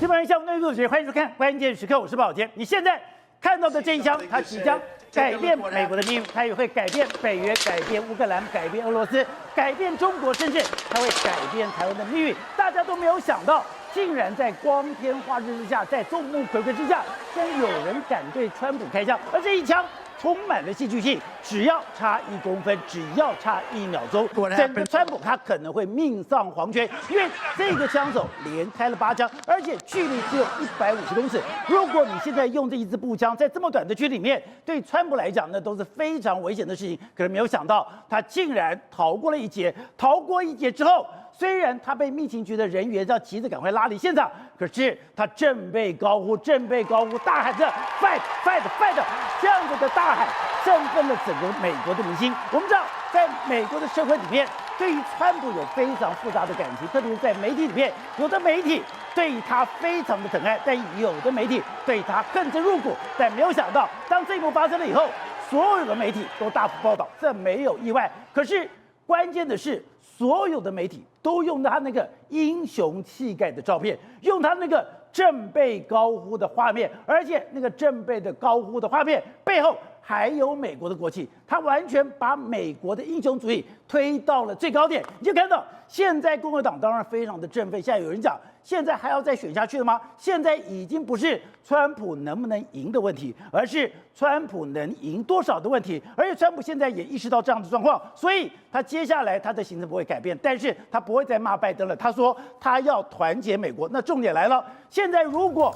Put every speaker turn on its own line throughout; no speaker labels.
日本人项目内陆学，欢迎收看《关键时刻》，我是宝杰。你现在看到的这一枪，它即将改变美国的命运，它也会改变北约、改变乌克兰、改变俄罗斯、改变中国，甚至它会改变台湾的命运。大家都没有想到，竟然在光天化日之下，在众目睽睽之下，竟然有人敢对川普开枪，而这一枪充满了戏剧性，只要差1公分，只要差1秒钟，整个川普他可能会命丧黄泉，因为这个枪手连开了8枪，而且距离只有150公尺。如果你现在用这一支步枪，在这么短的距离里面，对川普来讲，那都是非常危险的事情。可是没有想到，他竟然逃过了一劫。逃过一劫之后，虽然他被密情局的人员要急着赶快拉离现场，可是他振臂高呼，大喊着 fight fight fight， 这样子的大喊振奋了整个美国的民心。我们知道，在美国的社会里面，对于川普有非常复杂的感情，特别是在媒体里面，有的媒体对他非常的疼爱，但有的媒体对他恨之入骨。但没有想到，当这一幕发生了以后，所有的媒体都大幅报道，这没有意外。可是关键的是，所有的媒体都用他那个英雄气概的照片，用他那个振臂高呼的画面，而且那个振臂的高呼的画面背后还有美国的国旗，他完全把美国的英雄主义推到了最高点。你就看到现在共和党当然非常的振奋，现在有人讲，现在还要再选下去了吗？现在已经不是川普能不能赢的问题，而是川普能赢多少的问题。而且川普现在也意识到这样的状况，所以他接下来他的行程不会改变，但是他不会再骂拜登了。他说他要团结美国。那重点来了，现在如果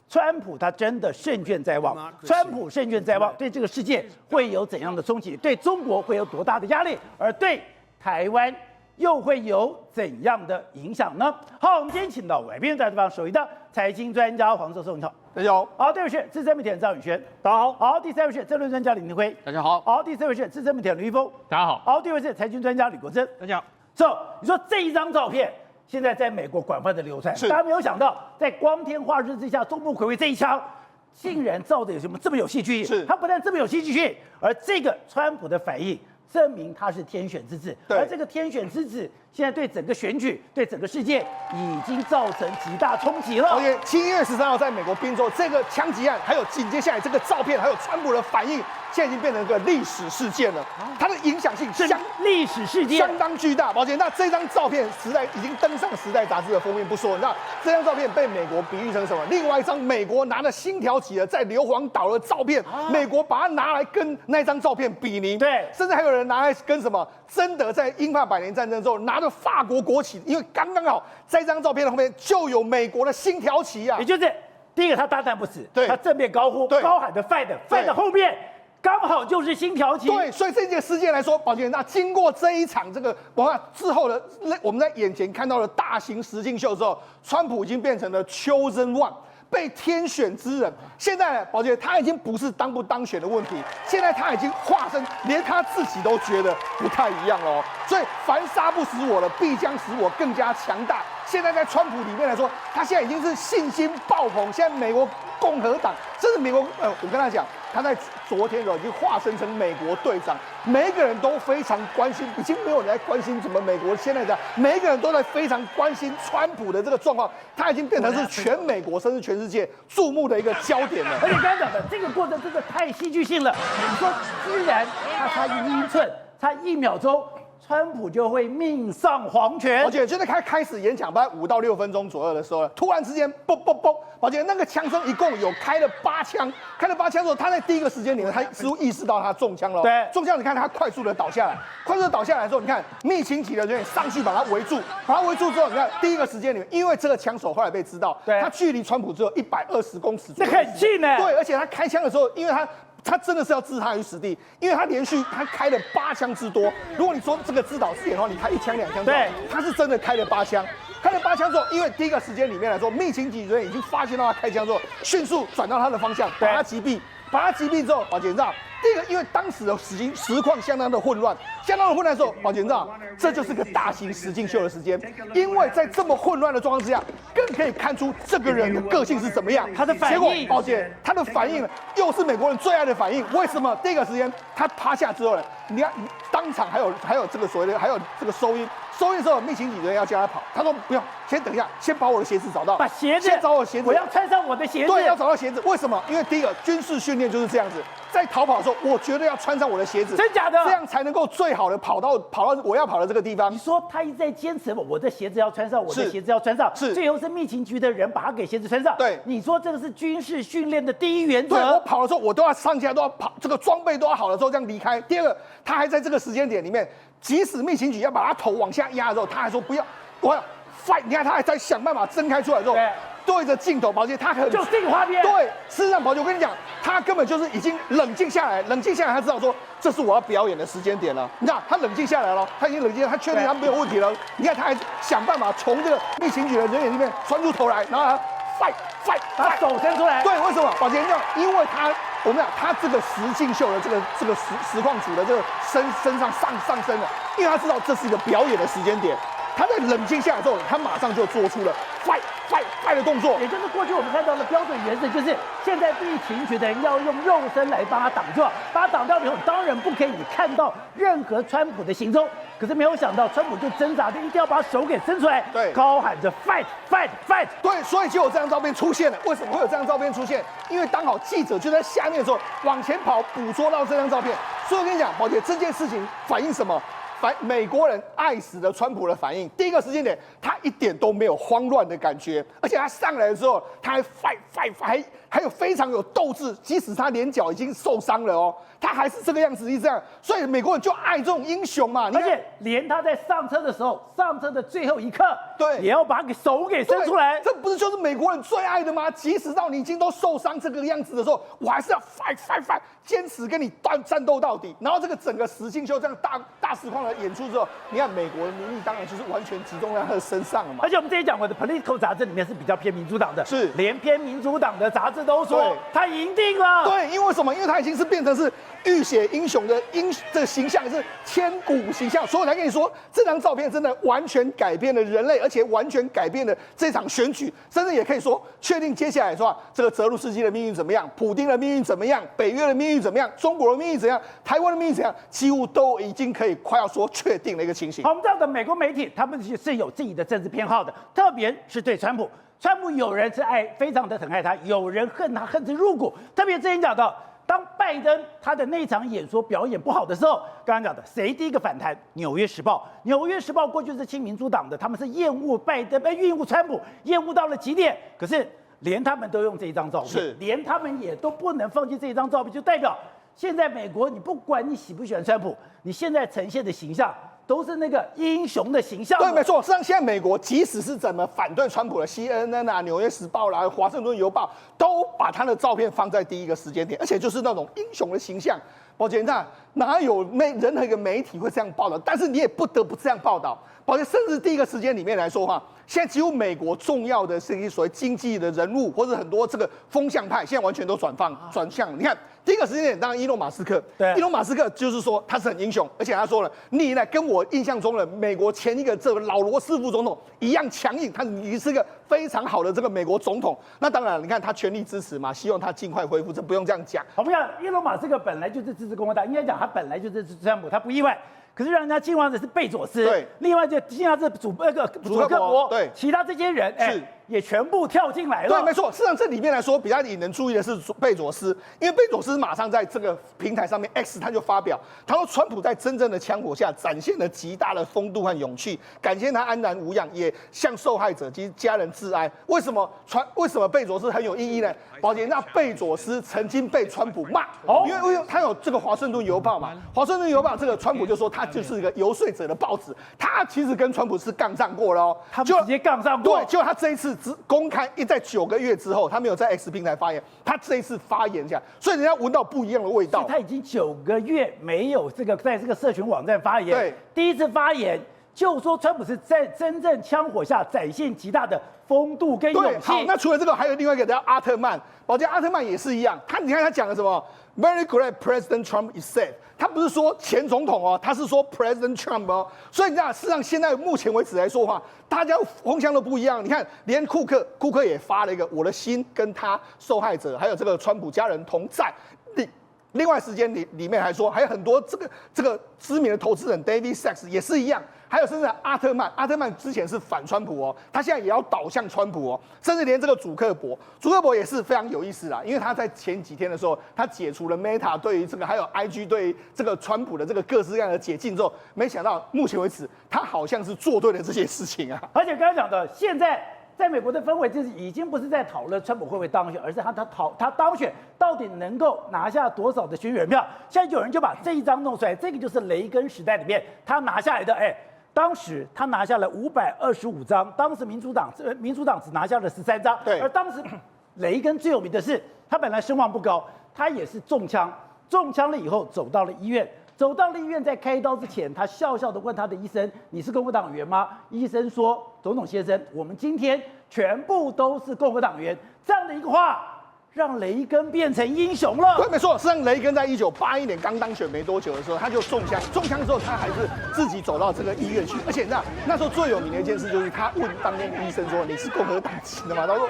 川普他真的胜券在望，对这个世界会有怎样的冲击？对中国会有多大的压力？而对台湾又会有怎样的影响呢？好，我们今天请到来宾在这方首位的财经专家黄寿松，你好。
大家好。
好，第二位是资深媒体人赵宇轩，大家好。好，第三位是政论专家李明辉，
大家好。
好，第四位是资深媒体人刘一峰，
大家好。
好，第五位是财经专家李国珍，
大家好。
你说这一张照片现在在美国广泛的流传，大家没有想到，在光天化日之下，众目睽睽这一枪，竟然照的有什么这么有戏剧性？他不但这么有戏剧性，而这个川普的反应证明他是天选之子，而这个天选之子现在对整个选举、对整个世界已经造成极大冲击了。
而且7月13号在美国宾州这个枪击案，还有紧接下来这个照片，还有川普的反应，现在已经变成一个历史事件了。它的影响性
历史事件
相当巨大。抱歉，那这张照片已经登上《时代》杂志的封面不说，那这张照片被美国比喻成什么？另外一张美国拿着星条旗的在硫磺岛的照片，美国把它拿来跟那张照片比拟，
对，
甚至还有人拿来跟什么？真的在英法百年战争之后拿着法国国旗，因为刚刚好在这张照片的后面就有美国的星条旗啊，
也就是第一个他大难不死，
对，
他正面高呼，高喊的 fight 后面刚好就是星条旗，
对，所以这件事件来说，宝杰，那经过这一场这个之后的我们在眼前看到的大型实境秀之后，川普已经变成了 chosen one。被天选之人，现在呢，宝杰他已经不是当不当选的问题，现在他已经化身，连他自己都觉得不太一样了哦。所以凡杀不死我了，必将使我更加强大。现在在川普里面来说，他现在已经是信心爆棚。现在美国共和党，甚至美国，我跟他讲，他在昨天已经化身成美国队长，每一个人都非常关心，已经没有人来关心什么美国现在这样，每一个人都在非常关心川普的这个状况，他已经变成是全美国甚至全世界注目的一个焦点了。
而且刚才讲的这个过程真的太戏剧性了，你说居然他差1英寸，差1秒钟，川普就会命丧黄泉。
而且就在他开始演讲，大概5到6分钟左右的时候，突然之间，嘣嘣嘣，而且那个枪声一共有开了8枪，开了8枪之后，他在第一个时间里面，他似乎意识到他中枪了。
对，
中枪，你看他快速的倒下来，之后，你看密情局的人员上去把他围住，之后，你看第一个时间里面，因为这个枪手后来被知道，他距离川普只有120公尺，
这很近呢。
对，而且他开枪的时候，因为他真的是要置他于死地，因为他连续开了8枪之多。如果你说这个自导自演的话，你开1枪2枪，
对，
他是真的开了8枪。开了8枪之后，因为第一个时间里面来说，密情局人员已经发现到他开枪之后，迅速转到他的方向，把他击毙。之后，宝杰你知道，第一个因为当时的实况相当的混乱的时候，宝杰你知道，这就是个大型实境秀的时间，因为在这么混乱的状况之下，更可以看出这个人的个性是怎么样。
他的反应，
结果宝杰他的反应又是美国人最爱的反应。为什么？第一个时间他趴下之后呢，你看当场还有这个所谓的还有这个收音，收验之后，密情警人员要叫他跑，他说不用，先等一下，先把我的鞋子找到，
把鞋子
先找我鞋子，
我要穿上我的鞋子。
对，要找到鞋子。为什么？因为第一个军事训练就是这样子，在逃跑的时候，我绝对要穿上我的鞋子，
真假的？
这样才能够最好的跑到我要跑的这个地方。
你说他一直在坚持我的鞋子要穿上，我的鞋子要穿上，
是
最后是密情局的人把他给鞋子穿上。
对，
你说这个是军事训练的第一原则。
对，我跑的时候，我都要上下都要跑，这个装备都要好了之后这样离开。第二个，他还在这个时间点里面，即使密情局要把他头往下压的时候，他还说不要，我要 fight。你看他还在想办法挣开出来之后，对着镜头，宝杰他很
就这个画面。
对，事实上宝杰我跟你讲，他根本就是已经冷静下来，他知道说这是我要表演的时间点了。你看他冷静下来了，他已经冷静，他确定他没有问题了。你看他还想办法从这个密情局的人员里面钻出头来，然后他 fight，
把手伸出来。
对，为什么？宝杰这样，因为我们讲他这个实境秀的这个实况组的这个身上上升了，因为他知道这是一个表演的时间点。他在冷静下来之后，他马上就做出了 fight 的动作，
也就是过去我们看到的标准原则，就是现在密情局的人要用肉身来帮他挡住，把他挡掉以后，当然不可以看到任何川普的行踪。可是没有想到，川普就挣扎着一定要把手给伸出来，
对，
高喊着 fight。
对，所以就有这张照片出现了。为什么会有这张照片出现？因为刚好记者就在下面的时候往前跑，捕捉到这张照片。所以我跟你讲，宝姐，这件事情反映什么？美国人爱死了川普的反应。第一个时间点，他一点都没有慌乱的感觉，而且他上来的时候，他还 fight，还有非常有斗志，即使他连脚已经受伤了哦，他还是这个样子，一直这样。所以美国人就爱这种英雄嘛。
而且连他在上车的时候，上车的最后一刻，
对，
也要把手给伸出来。
这不是就是美国人最爱的吗？即使到你已经都受伤这个样子的时候，我还是要 fight， 坚持跟你战斗到底。然后这个整个实境秀这样大实况的演出之后，你看美国的民意当然就是完全集中在他的身上了嘛。
而且我们之前讲过的《Politico》杂志里面是比较偏民主党的，
是
连偏民主党的杂志都说他赢定了。
对，因为什么？因为他已经是变成是浴血英雄的形象，是千古形象。所以我才跟你说，这张照片真的完全改变了人类，而且完全改变了这场选举，甚至也可以说确定接下来说这个泽伦斯基的命运怎么样，普丁的命运怎么样，北约的命运怎么样，中国的命运怎样，台湾的命运怎样，几乎都已经可以快要说确定的一个情形。
好，我们知道的美国媒体他们是有自己的政治偏好的，特别是对川普。川普有人是非常的疼爱他，有人恨他恨之入骨。特别之前讲到，当拜登他的那场演说表演不好的时候，刚刚讲的谁第一个反弹？《纽约时报》。《纽约时报》过去是亲民主党的，他们是厌恶拜登，厌恶川普，厌恶到了极点。可是连他们都用这一张照片，连他们也都不能放弃这一张照片，就代表现在美国，你不管你喜不喜欢川普，你现在呈现的形象都是那个英雄的形象。
对，没错。实际上，现在美国即使是怎么反对川普的 CNN 啊、纽约时报啦、华盛顿邮报，都把他的照片放在第一个时间点，而且就是那种英雄的形象。宝杰，哪有任何一个媒体会这样报道？但是你也不得不这样报道。宝杰，甚至第一个时间里面来说现在几乎美国重要的这些所谓经济的人物，或者很多这个风向派，现在完全都转向。你看第一个时间点，当然伊隆马斯克，伊隆马斯克就是说他是很英雄，而且他说了，你呢跟我印象中的美国前一个这个老罗斯福总统一样强硬，你是个非常好的这个美国总统。那当然，你看他全力支持嘛，希望他尽快恢复，这不用这样讲。
我们讲伊隆马斯克本来就是支持共和党，应该讲他本来就是支持川普，他不意外。可是让人家惊慌的是贝佐斯，
对，
另外就惊讶是祖克伯，
对，
其他这些人也全部跳进来了。
对，没错。事实上，这里面来说比较引人注意的是贝佐斯，因为贝佐斯马上在这个平台上面 X 他就发表，他说川普在真正的枪火下展现了极大的风度和勇气，感谢他安然无恙，也向受害者及家人致哀。为什么贝佐斯很有意义呢？宝杰，那贝佐斯曾经被川普骂，因为他有这个华盛顿邮报嘛，华盛顿邮报这个川普就说他就是一个游说者的报纸，他其实跟川普是杠上过了哦，
他直接杠上过。
对，结果他这一次公开在9个月之后，他没有在 X 平台发言，他这一次发言下，所以人家闻到不一样的味道。
他已经9个月没有在这个社群网站发言，
对，
第一次发言就说川普是在真正枪火下展现极大的风度跟勇气。
好，那除了这个，还有另外一个叫阿特曼，宝杰阿特曼也是一样，你看他讲了什么 ？Very glad President Trump is safe。他不是说前总统哦，他是说 President Trump 哦。所以你知道，事实上现在目前为止来说大家风向都不一样。你看，连库克也发了一个我的心跟他受害者还有这个川普家人同在。另外时间里面还说，还有很多这个知名的投资人 David Sachs 也是一样，还有甚至阿特曼之前是反川普哦，他现在也要倒向川普哦，甚至连这个祖克伯也是非常有意思啦，因为他在前几天的时候，他解除了 Meta 对于这个还有 IG 对于这个川普的这个各式各样的解禁之后，没想到目前为止，他好像是做对了这些事情啊。
而且刚刚讲的，现在在美国的氛围就是已经不是在讨论川普会不会当选，而是他当选到底能够拿下多少的选举人票。现在有人就把这一张弄出来，这个就是雷根时代里面他拿下来的，当时他拿下了525张，当时民主党只拿下了13张，
对，
而当时雷根最有名的是，他本来声望不高，他也是中枪了以后走到了医院。走到了医院，在开刀之前，他笑笑的问他的医生：“你是共和党员吗？”医生说：“总统先生，我们今天全部都是共和党员。”这样的一个话，让雷根变成英雄了。
对，没错，实际上雷根在1981年刚当选没多久的时候，他就中枪之后，他还是自己走到这个医院去，而且那时候最有名的一件事就是他问当天的医生说：“你是共和党籍的吗？”他说：“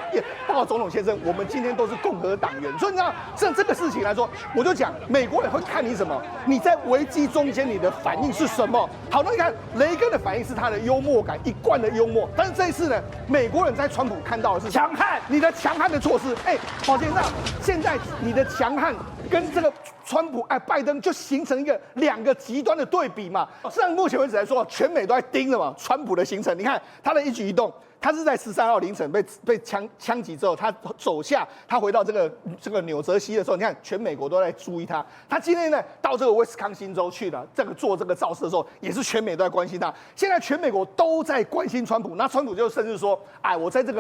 报告总统先生，我们今天都是共和党员。”所以你知道，像这个事情来说，我就讲美国人会看你什么？你在危机中间你的反应是什么？好，那你看雷根的反应是他的幽默感，一贯的幽默。但是这一次呢，美国人在川普看到的是
强悍，
你的强悍的措施。宝剑，那现在你的强悍跟这个川普拜登就形成两个极端的对比嘛。实际上目前为止来说，全美都在盯着嘛川普的行程。你看他的一举一动，他是在13号凌晨被枪击之后，他走下，他回到这个纽泽西的时候，你看全美国都在注意他。他今天呢到这个威斯康星州去了，做这个造势的时候，也是全美都在关心他。现在全美国都在关心川普，那川普就甚至说：“我在这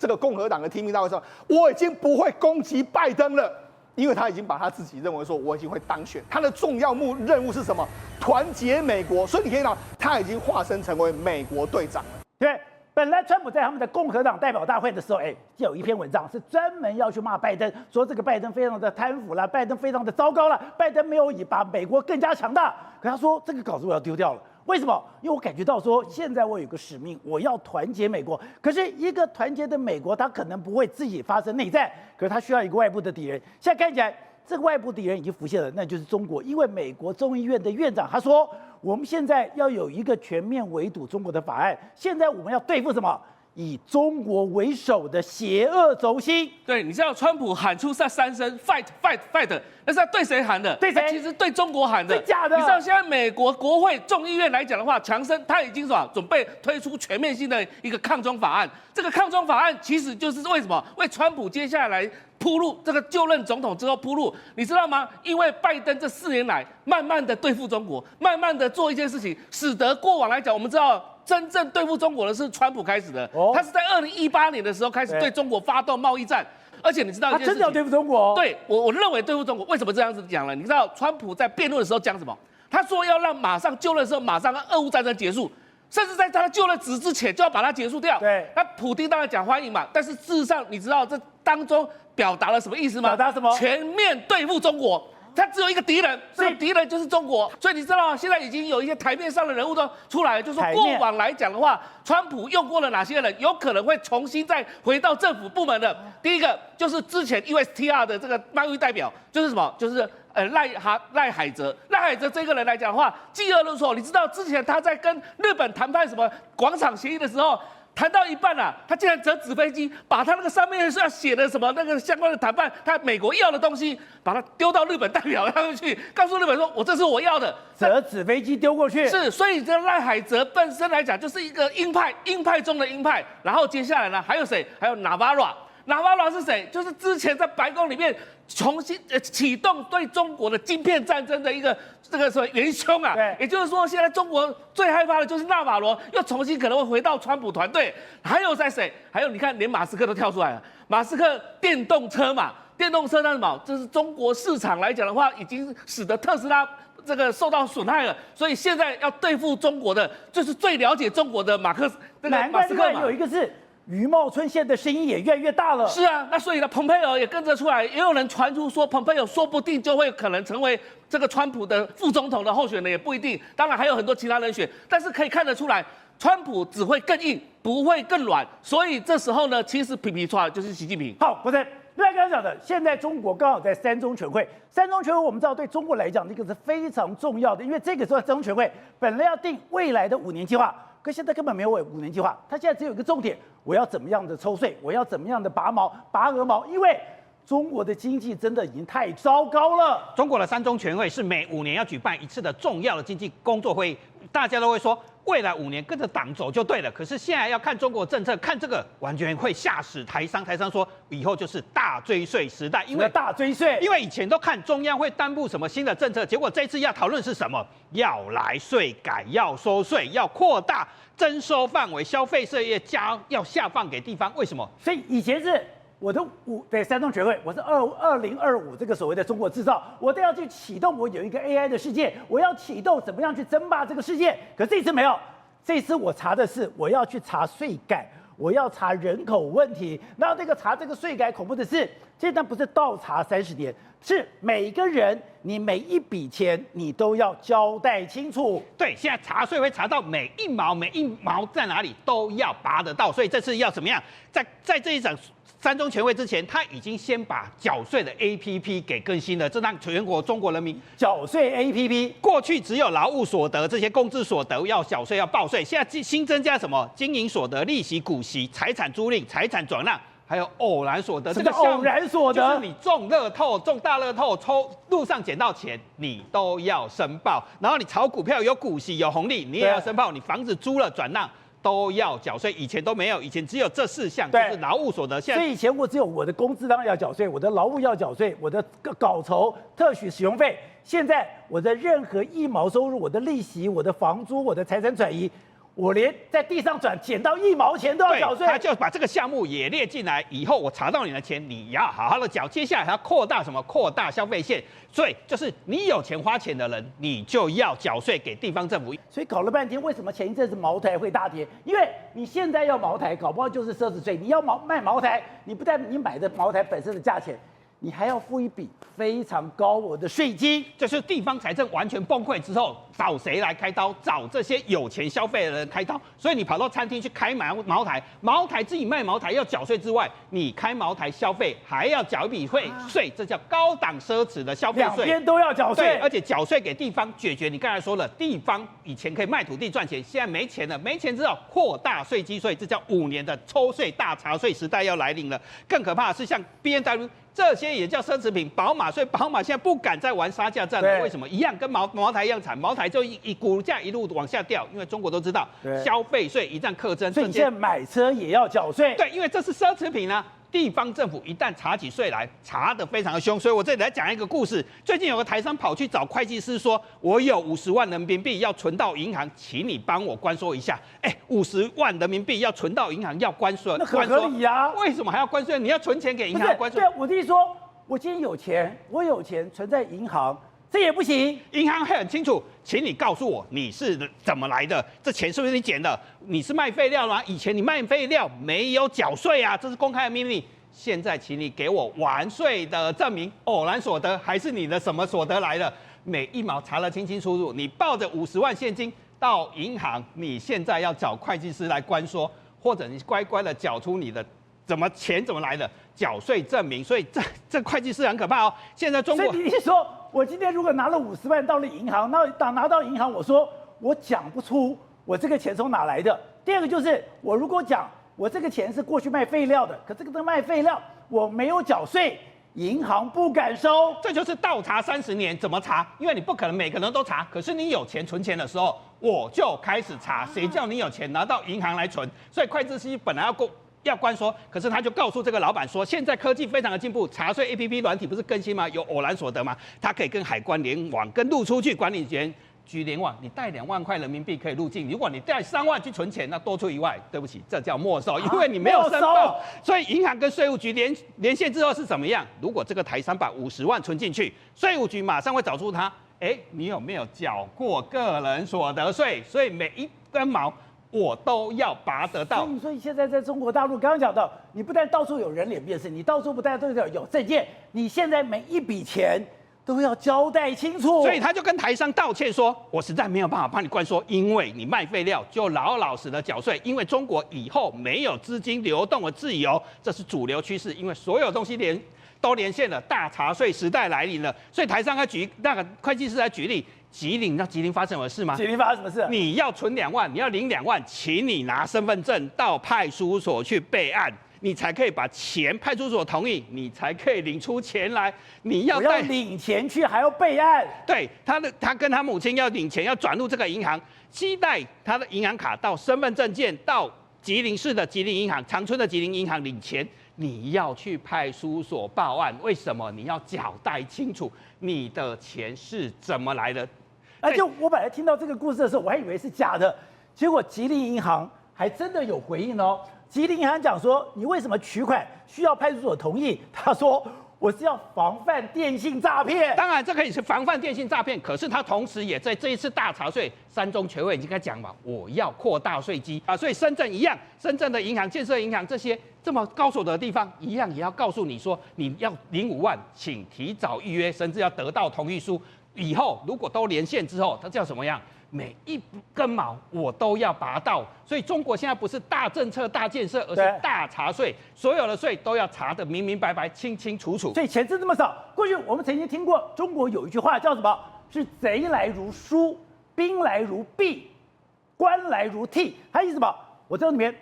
个共和党的提名大会上，我已经不会攻击拜登了。”因为他已经把他自己认为说我已经会当选，他的重要任务是什么？团结美国。所以你可以看到，他已经化身成为美国队长了。
对，本来川普在他们的共和党代表大会的时候，就有一篇文章是专门要去骂拜登，说这个拜登非常的贪腐啦，拜登非常的糟糕了，拜登没有把美国更加强大。可他说这个稿子我要丢掉了。为什么？因为我感觉到说，现在我有个使命，我要团结美国。可是一个团结的美国，它可能不会自己发生内战，可是它需要一个外部的敌人。现在看起来，这个外部敌人已经浮现了，那就是中国。因为美国众议院的院长他说，我们现在要有一个全面围堵中国的法案。现在我们要对付什么？以中国为首的邪恶轴心。
对，你知道川普喊出这3声 fight fight fight， 那是他对谁喊的？
对谁？
其实对中国喊的。
是假的。
你知道现在美国国会众议院来讲的话，强生他已经准备推出全面性的一个抗中法案。这个抗中法案其实就是为什么？为川普接下来铺路，这个就任总统之后铺路，你知道吗？因为拜登这4年来慢慢的对付中国，慢慢的做一件事情，使得过往来讲，我们知道。真正对付中国的是川普开始的，他是在2018年的时候开始对中国发动贸易战，而且你知道一件事情，
他真的要对付中国。
对，我认为对付中国，为什么这样子讲呢？你知道川普在辩论的时候讲什么？他说要让马上就任的时候马上让俄乌战争结束，甚至在他就任职之前就要把它结束掉。
对，
那普丁当然讲欢迎嘛，但是事实上你知道这当中表达了什么意思吗？
表达什么？
全面对付中国。他只有一个敌人，这个敌人就是中国。所以你知道，现在已经有一些台面上的人物都出来了，就说过往来讲的话，川普用过了哪些人，有可能会重新再回到政府部门的。第一个就是之前 USTR 的这个贸易代表，就是什么？就是赖海泽。赖海泽这个人来讲的话，嫉恶如仇。你知道之前他在跟日本谈判什么广场协议的时候。谈到一半啊，他竟然折纸飞机，把他那个上面是要写的什么那个相关的谈判，他美国要的东西，把它丢到日本代表他们去，告诉日本说，我这是我要的，
折纸飞机丢过去。
是，所以这赖海泽本身来讲就是一个鹰派中的鹰派。然后接下来呢，还有谁？还有Navarro是谁？就是之前在白宫里面重新启动对中国的晶片战争的一个这个什么元凶啊。
对，
也就是说，现在中国最害怕的就是纳瓦罗又重新可能会回到川普团队。还有在谁？还有你看，连马斯克都跳出来了。马斯克电动车嘛，电动车那什么，这是中国市场来讲的话，已经使得特斯拉这个受到损害了。所以现在要对付中国的，就是最了解中国的马斯克嘛。
有一个是。余茂春现在的声音也越来越大了。
是啊，那所以呢，蓬佩奥也跟着出来，也有人传出说，蓬佩奥说不定就会可能成为这个川普的副总统的候选人，也不一定。当然还有很多其他人选，但是可以看得出来，川普只会更硬，不会更软。所以这时候呢，其实皮皮出来就是习近平。
好，国珍，另外刚刚讲的，现在中国刚好在三中全会，三中全会我们知道对中国来讲，这个是非常重要的，因为这个时候三中全会本来要定未来的5年计划，可现在根本没有5年计划，它现在只有一个重点，我要怎么样的抽税，我要怎么样的拔鹅毛，因为中国的经济真的已经太糟糕了。
中国的三中全会是每5年要举办一次的重要的经济工作会议，大家都会说未来5年跟着党走就对了。可是现在要看中国政策，看这个完全会吓死台商。台商说以后就是大追税时代，
因为大追税，
因为以前都看中央会颁布什么新的政策，结果这次要讨论是什么？要来税改，要收税，要扩大征收范围，消费税要下放给地方。为什么？
所以以前是。我的三中全会，我是2025这个所谓的中国制造，我都要去启动，我有一个 AI 的世界，我要启动怎么样去争霸这个世界。可这次没有，这次我查的是我要去查税改，我要查人口问题。然后查这个税改恐怖的是，这不是倒查30年，是每个人你每一笔钱你都要交代清楚。
对，现在查税会查到每一毛在哪里都要拔得到，所以这次要怎么样？在这一场三中全会之前，他已经先把缴税的 APP 给更新了，这让全国中国人民
缴税 APP
过去只有劳务所得这些工资所得要缴税要报税，现在新增加什么？经营所得、利息、股息、财产租赁、财产转让，还有偶然所得。
这个偶然所得
就是你中乐透、中大乐透、路上捡到钱，你都要申报。然后你炒股票有股息有红利，你也要申报。你房子租了转让。都要缴税，以前都没有，以前只有这4项，就是劳务所得。
所以以前我只有我的工资当然要缴税，我的劳务要缴税，我的稿酬、特许使用费。现在我的任何1毛收入，我的利息、我的房租、我的财产转移，我连在地上捡到1毛钱都要缴税。
他就把这个项目也列进来，以后我查到你的钱，你要好好的缴。接下来还要扩大什么？扩大消费线，所以就是你有钱花钱的人，你就要缴税给地方政府。
所以搞了半天，为什么前一阵子茅台会大跌？因为你现在要茅台，搞不好就是奢侈税。你要卖茅台，你不但你买的茅台本身的价钱，你还要付一笔非常高额的税金。
这是地方财政完全崩溃之后，找谁来开刀？找这些有钱消费的人开刀。所以你跑到餐厅去开茅台，茅台自己卖茅台要缴税之外，你开茅台消费还要缴一笔税，这叫高档奢侈的消费税。
两边都要缴税，
对，而且缴税给地方，解决你刚才说了，地方以前可以卖土地赚钱，现在没钱了，没钱之后扩大税基税，这叫5年的抽税大查税时代要来临了。更可怕的是，像 BMW 这些也叫奢侈品，宝马，所以宝马现在不敢再玩杀价战了。为什么？一样跟茅台一样惨，茅台就股价一路往下掉，因为中国都知道消费税一旦课征，
所以你现在买车也要缴税。
对，因为这是奢侈品啊。地方政府一旦查起税来，查得非常的凶，所以我这里来讲一个故事。最近有个台商跑去找会计师说，我有50万人民币要存到银行，请你帮我关说一下。50万人民币要存到银行要关税，
那很合理啊。
为什么还要关税？你要存钱给银行关税？
对，我的意思说，我今天有钱，我有钱存在银行。这也不行，
银行很清楚，请你告诉我你是怎么来的，这钱是不是你捡的？你是卖废料吗？以前你卖废料没有缴税啊，这是公开的秘密。现在请你给我完税的证明，偶然所得还是你的什么所得来的？每1毛查得清清楚楚。你抱着50万现金到银行，你现在要找会计师来关说，或者你乖乖的缴出你的钱怎么来的缴税证明。所以这会计师很可怕哦。现在中国，
所以你说我今天如果拿了50万到了银行，拿到银行，我说我讲不出我这个钱从哪来的。第二个就是我如果讲我这个钱是过去卖废料的，可这个卖废料我没有缴税，银行不敢收。
这就是倒查30年，怎么查？因为你不可能每个人都查，可是你有钱存钱的时候，我就开始查。谁叫你有钱拿到银行来存？所以会计师本来要关说，可是他就告诉这个老板说，现在科技非常的进步，查税 APP 软体不是更新吗？有偶然所得吗？它可以跟海关联网，跟入出去管理局联网，你带2万块人民币可以入境，如果你带3万去存钱，那多出1万，对不起，这叫没收，因为你没有申报。所以银行跟税务局连线之后是怎么样？如果这个台商把50万存进去，税务局马上会找出他，你有没有缴过个人所得税？所以每1根毛我都要拔得到。
所以现在在中国大陆，刚刚讲到，你不但到处有人脸辨识，你到处不但都有证件，你现在每一笔钱都要交代清楚。
所以他就跟台商道歉说，我实在没有办法帮你灌输，因为你卖废料就老老实的缴税，因为中国以后没有资金流动的自由，这是主流趋势，因为所有东西都连线了，大茶税时代来临了。所以台商那个会计师来举例，吉林，你知道吉林发生什么事吗？
吉林发生什么事？
你要存2万，你要领2万，请你拿身份证到派出所去备案。你才可以把钱，派出所同意，你才可以领出钱来。你要带
领钱去，还要备案。
对，他跟他母亲要领钱，要转入这个银行，期待他的银行卡到身份证件到吉林市的吉林银行、长春的吉林银行领钱。你要去派出所报案，为什么？你要交代清楚你的钱是怎么来的。
就我本来听到这个故事的时候，我还以为是假的，结果吉林银行还真的有回应哦。吉林银行讲说，你为什么取款需要派出所同意？他说我是要防范电信诈骗。
当然，这可以是防范电信诈骗，可是他同时也在这一次大查税，三中全会已经在讲嘛，我要扩大税基啊，所以深圳一样，深圳的银行、建设银行这些这么高所得的地方，一样也要告诉你说，你要领5万，请提早预约，甚至要得到同意书。以后如果都连线之后，它叫什么样？每一根毛我都要拔到，所以中国现在不是大政策、大建设，而是大查税，所有的税都要查得明明白白、清清楚楚。
所以钱是这么少。过去我们曾经听过中国有一句话叫什么？是贼来如书，兵来如弊，官来如替。它意思什么？我这里面，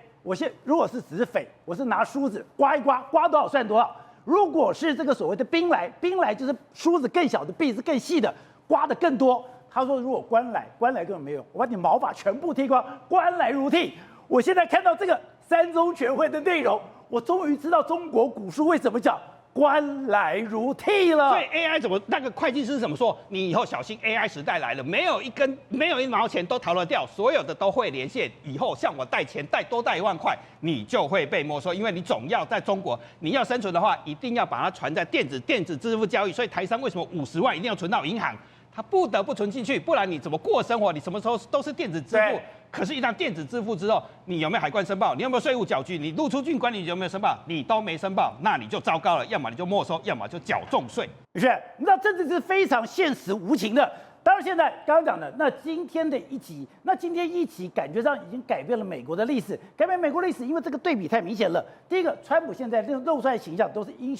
如果是只是匪，我是拿梳子刮一刮，刮多少算多少。如果是这个所谓的兵来就是梳子更小的，弊是更细的，刮的更多。他说：“如果官来根本没有，我把你毛发全部剃光，官来如替。”我现在看到这个三中全会的内容，我终于知道中国古书为什么讲官来如替了。
所以 AI 怎么那个会计师怎么说？你以后小心 AI 时代来了，没有1毛钱都逃得掉，所有的都会连线。以后像我带钱多带1万块，你就会被没收，因为你总要在中国，你要生存的话，一定要把它传在电子支付交易。所以台商为什么50万一定要存到银行？他不得不存进去，不然你怎么过生活？你什么时候都是电子支付。可是，一旦电子支付之后，你有没有海关申报？你有没有税务缴局？你入出境管理局有没有申报？你都没申报，那你就糟糕了。要么你就没收，要么就缴重税。
是，你知道政治是非常现实无情的。当然，现在刚刚讲的，那今天一起感觉上已经改变了美国的历史，改变美国历史，因为这个对比太明显了。第一个，川普现在露出来的形象都是英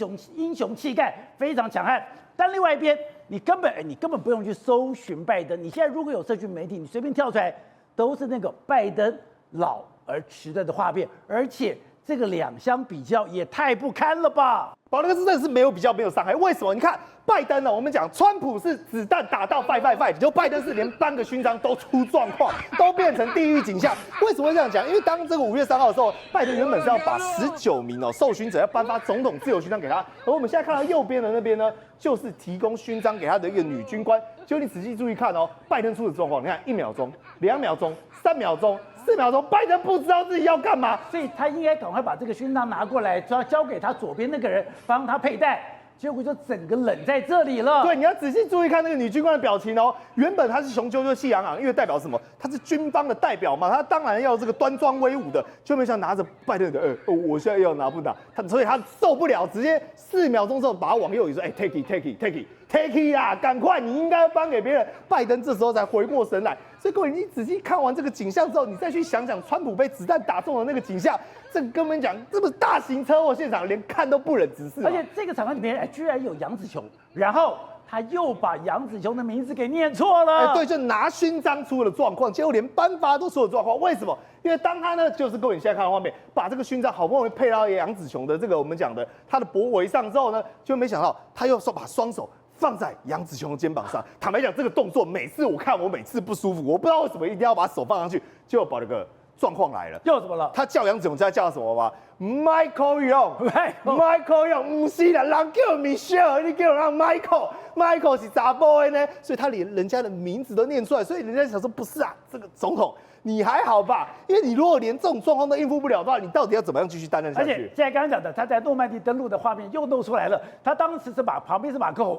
雄气概，非常强悍。但另外一边，你根本不用去搜寻拜登。你现在如果有社群媒体，你随便跳出来都是那个拜登老而迟钝的画面，而且这个两相比较也太不堪了吧！
宝那个真的是没有比较没有伤害。为什么？你看拜登呢？我们讲川普是子弹打到 fight， 就拜登是连颁个勋章都出状况，都变成地狱景象。为什么会这样讲？因为当这个5月3号的时候，拜登原本是要把19名受勋者要颁发总统自由勋章给他，而我们现在看到右边的那边呢，就是提供勋章给他的一个女军官。结果你仔细注意看拜登出的状况，你看1秒钟、2秒钟、3秒钟、4秒钟，拜登不知道自己要干嘛，
所以他应该赶快把这个勋章拿过来，交给他左边那个人帮他佩戴。结果就整个冷在这里了。
对，你要仔细注意看那个女军官的表情原本她是雄赳赳气昂昂，因为代表什么？她是军方的代表嘛，她当然要这个端庄威武的，就没想拿着拜登的，我现在要拿不拿？所以她受不了，直接4秒钟之后把他往右移说，take it 啊，赶快，你应该颁给别人。拜登这时候才回过神来。所以各位，你仔细看完这个景象之后，你再去想想川普被子弹打中的那个景象，这根本讲这么大型车祸现场，连看都不忍直视。
而且这个场合里面，居然有杨紫琼，然后他又把杨紫琼的名字给念错了。
对，就拿勋章出了状况，结果连颁发都出了状况。为什么？因为当他呢，就是各位你现在看到画面，把这个勋章好不容易配到杨紫琼的这个我们讲的他的脖围上之后呢，就没想到他又把双手放在杨紫琼的肩膀上。坦白讲，这个动作每次我看我每次不舒服，我不知道为什么一定要把手放上去，结果把这个状况来了。
又怎么了？
他叫杨紫琼，知道叫什么吗？Michael Young，Michael Young，不是啦，人叫 Michelle， 你叫人 Michael 是查甫的呢，所以他连人家的名字都念出来，所以人家想说不是啊，这个总统你还好吧？因为你如果连这种状况都应付不了的话，你到底要怎么样继续担任下去？
而且现在刚刚讲的，他在诺曼底登陆的画面又露出来了，他当时是旁边是马克宏，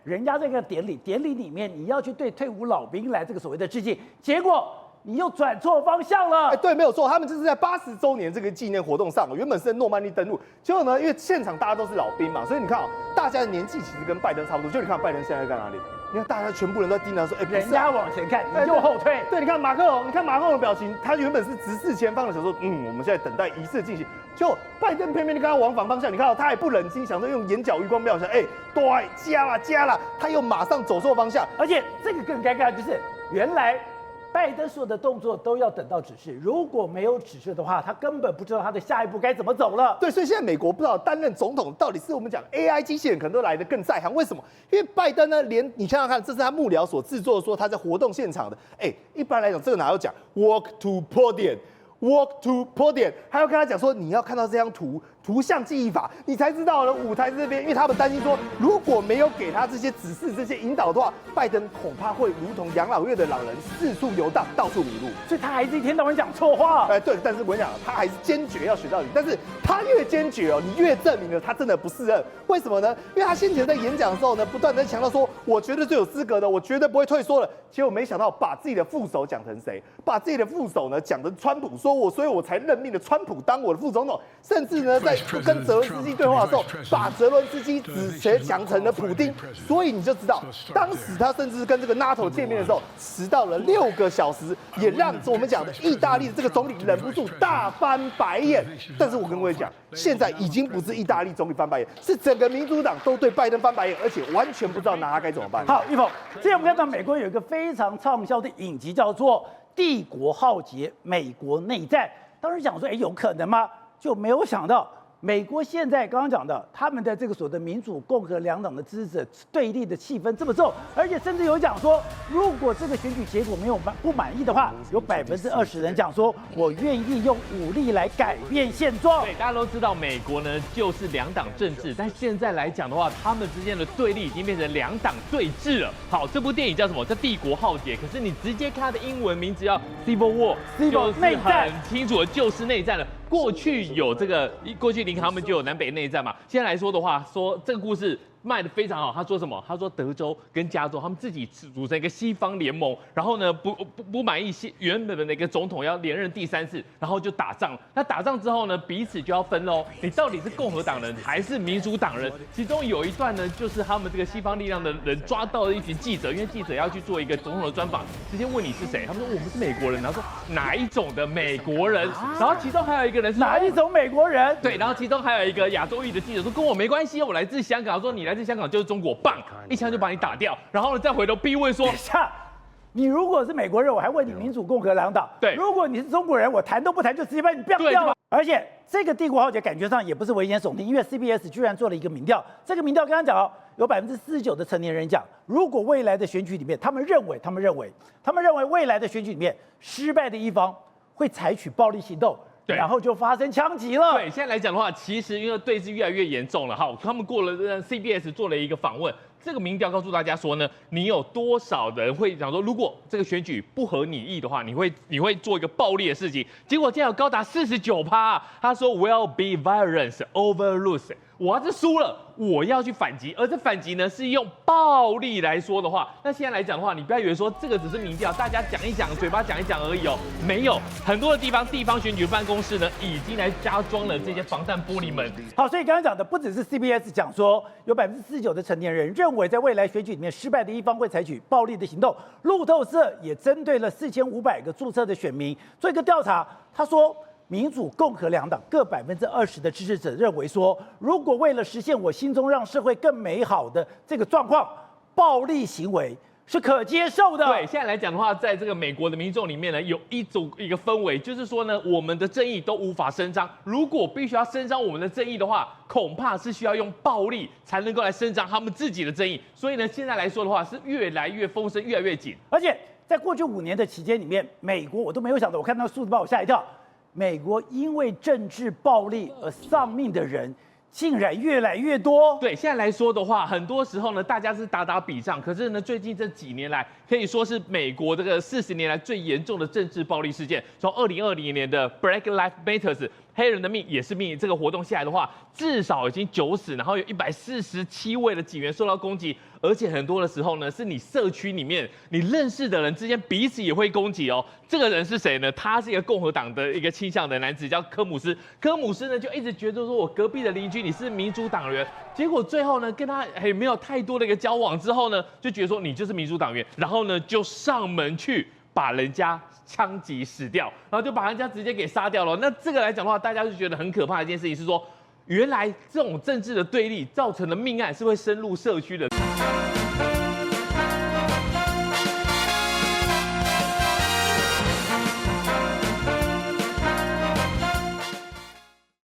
人家这个典礼里面你要去对退伍老兵来这个所谓的致敬，结果你又转错方向了。
对，没有错，他们这是在80周年这个纪念活动上，原本是在诺曼底登陆，结果呢，因为现场大家都是老兵嘛，所以你看大家的年纪其实跟拜登差不多。就你看拜登现在在哪里？你看大家全部人都在盯着说，哎，
人家往前看，你就后退。
对，你看马克龙，你看马克龙的表情，他原本是直视前方的，想说，我们现在等待仪式进行。就拜登偏偏就跟他往反方向，你看到他还不冷静，想说用眼角余光瞄一下，哎，对，加了，他又马上走错方向，
而且这个更尴尬，就是原来拜登所有的动作都要等到指示，如果没有指示的话，他根本不知道他的下一步该怎么走了。
对，所以现在美国不知道担任总统到底是我们讲 AI 机器人可能都来得更在行，为什么？因为拜登呢，连你想想看，这是他幕僚所制作的，说他在活动现场的，一般来讲这个哪有讲 walk to podium。walk to podium， 还要跟他讲说，你要看到这张图像记忆法，你才知道了舞台这边，因为他们担心说，如果没有给他这些指示、这些引导的话，拜登恐怕会如同养老院的老人四处游荡，到处迷路。
所以他还是一天到晚讲错话。
对，但是我跟你讲，他还是坚决要学到底。但是他越坚决哦，你越证明了他真的不适任。为什么呢？因为他先前在演讲的时候呢，不断的强调说，我绝对最有资格的，我绝对不会退缩了。结果没想到把自己的副手讲成谁？把自己的副手呢讲成川普，说所以我才任命了川普当我的副总统，甚至呢在跟泽伦斯基对话的时候，把泽伦斯基只讲成了普丁。所以你就知道，当时他甚至跟这个 NATO 见面的时候，迟到了6个小时，也让我们讲的意大利的这个总理忍不住大翻白眼。但是我跟各位讲，现在已经不是意大利总理翻白眼，是整个民主党都对拜登翻白眼，而且完全不知道拿他该怎么办。
好，一峰，之前我们看到美国有一个非常畅销的影集，叫做《帝国浩劫：美国内战》。当时讲说，有可能吗？就没有想到，美国现在刚刚讲的，他们的这个所谓的民主共和两党的支持者对立的气氛这么重，而且甚至有讲说，如果这个选举结果没有不满意的话，有20%人讲说，我愿意用武力来改变现状。
对，大家都知道美国呢就是两党政治，但现在来讲的话，他们之间的对立已经变成两党对峙了。好，这部电影叫什么？叫《帝国浩劫》，可是你直接看它的英文名字叫 Civil War， 就是很清楚的就是内战了。过去有这个，过去林肯他们就有南北内战嘛。现在来说的话，说这个故事卖得非常好。他说什么？他说德州跟加州他们自己组成一个西方联盟，然后呢不满意原本的那个总统要连任第3次，然后就打仗。那打仗之后呢，彼此就要分喽。你到底是共和党人还是民主党人？其中有一段呢，就是他们这个西方力量的人抓到了一群记者，因为记者要去做一个总统的专访，直接问你是谁，他们说我们是美国人，然后说哪一种的美国人？然后其中还有一个人是
哪一种美国人？
对，然后其中还有一个亚洲裔的记者说跟我没关系，我来自香港。说你来自香港就是中国，棒，一枪就把你打掉。然后呢，再回头逼问说，
你如果是美国人，我还问你民主共和两党；
对，
如果你是中国人，我谈都不谈，就直接把你毙掉了。而且这个帝国浩劫感觉上也不是危言耸听，因为 CBS 居然做了一个民调，这个民调刚刚讲哦，有49%的成年人讲，如果未来的选举里面，他们认为未来的选举里面失败的一方会采取暴力行动。然后就发生枪击了。
对，现在来讲的话，其实因为对峙越来越严重了。好，他们过了CBS 做了一个访问，这个民调告诉大家说呢，你有多少人会讲说，如果这个选举不合你意的话，你会做一个暴力的事情？结果竟然有高达49%，他说 will be violence over lose。我要是输了，我要去反击，而这反击呢是用暴力来说的话，那现在来讲的话，你不要以为说这个只是民调，大家讲一讲，嘴巴讲一讲而已哦，没有，很多的地方选举办公室呢已经来加装了这些防弹玻璃门。
好，所以刚刚讲的不只是 CBS 讲说，有49%的成年人认为在未来选举里面失败的一方会采取暴力的行动。路透社也针对了4500个注册的选民做一个调查，他说，民主共和两党各20%的支持者认为说，如果为了实现我心中让社会更美好的这个状况，暴力行为是可接受的。
对，现在来讲的话，在这个美国的民众里面呢，有一个氛围，就是说呢，我们的正义都无法伸张。如果必须要伸张我们的正义的话，恐怕是需要用暴力才能够来伸张他们自己的正义。所以呢，现在来说的话，是越来越风声越来越紧。
而且在过去5年的期间里面，美国我都没有想到，我看到数字把我吓一跳。美国因为政治暴力而丧命的人竟然越来越多。
对，现在来说的话，很多时候呢，大家是打比仗，可是呢，最近这几年来，可以说是美国这个40年来最严重的政治暴力事件。从2020年的 Black Lives Matter，黑人的命也是命。这个活动下来的话，至少已经9死，然后有147位的警员受到攻击，而且很多的时候呢，是你社区里面你认识的人之间彼此也会攻击哦。这个人是谁呢？他是一个共和党的一个倾向的男子，叫科姆斯。科姆斯呢就一直觉得说，我隔壁的邻居你是民主党员，结果最后呢跟他也没有太多的一个交往之后呢，就觉得说你就是民主党员，然后呢就上门去把人家枪击死掉，然后就把人家直接给杀掉了。那这个来讲的话，大家就觉得很可怕的一件事情是说，原来这种政治的对立造成的命案是会深入社区的。